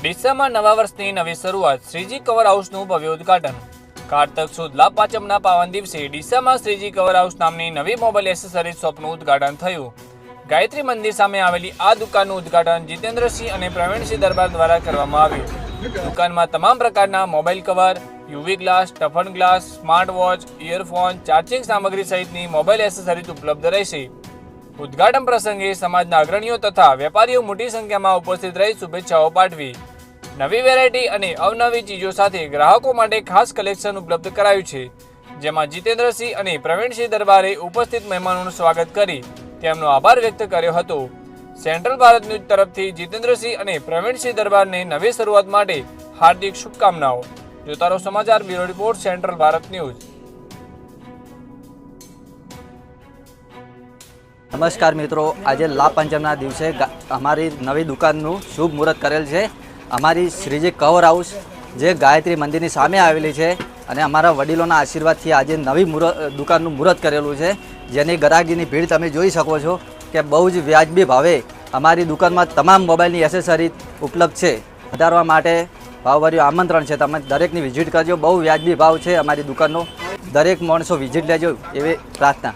ડીસામાં નવા વર્ષની નવી શરૂઆત, શ્રીજી કવર હાઉસનું ભવ્ય ઉદ્ઘાટન। કારતક સુદ લાભ પાંચમના પાવન દિવસે ડીસામાં શ્રીજી કવર હાઉસ નામની નવી મોબાઈલ એસેસરીઝ શોપનું ઉદ્ઘાટન થયું। ગાયત્રી મંદિર સામે આવેલી આ દુકાનનું ઉદ્ઘાટન જીતેન્દ્રસિંહ અને પ્રવીણસિંહ દરબાર દ્વારા કરવામાં આવ્યું। દુકાનમાં તમામ પ્રકારના mobile cover, UV glass, toughen glass, smart watch, earphone, charging સામગ્રી સહિતની મોબાઈલ એસેસરીઝ ઉપલબ્ધ રહેશે। ઉદ્ઘાટન પ્રસંગે સમાજના અગ્રણીઓ તથા વેપારીઓ મોટી સંખ્યામાં ઉપસ્થિત રહી શુભેચ્છાઓ પાઠવી। નવી વેરાયટી અને અવનવી ચીજો સાથે ગ્રાહકો માટે ખાસ કલેક્શન ઉપલબ્ધ કરાયું છે, જેમાં જીતેન્દ્રસિંહ અને પ્રવીણસિંહ દરબારે ઉપસ્થિત મહેમાનોનું સ્વાગત કરી તેમનો આભાર વ્યક્ત કર્યો હતો। સેન્ટ્રલ ભારત ન્યૂઝ તરફથી જીતેન્દ્રસિંહ અને પ્રવીણસિંહ દરબારને નવી શરૂઆત માટે હાર્દિક શુભકામનાઓ। જોતા રહો સમાચાર bureau report, central Bharat news. નમસ્કાર મિત્રો, આજે લાભ પંચમના દિવસે અમારી નવી દુકાનનું શુભ મુહૂર્ત કરેલ છે। અમારી શ્રીજી કવર હાઉસ જે ગાયત્રી મંદિરની સામે આવેલી છે અને અમારા વડીલોના આશીર્વાદથી આજે નવી દુકાનનું મુહૂર્ત કરેલું છે, જેની ગ્રાહકીની ભીડ તમે જોઈ શકો છો કે બહુ જ વ્યાજબી ભાવે અમારી દુકાનમાં તમામ મોબાઈલની એસેસરી ઉપલબ્ધ છે। વધારવા માટે ભાવભર્યું આમંત્રણ છે, તમે દરેકની વિઝિટ કરજો। બહુ વ્યાજબી ભાવ છે અમારી દુકાનનો, દરેક માણસો વિઝિટ લેજો એવી પ્રાર્થના।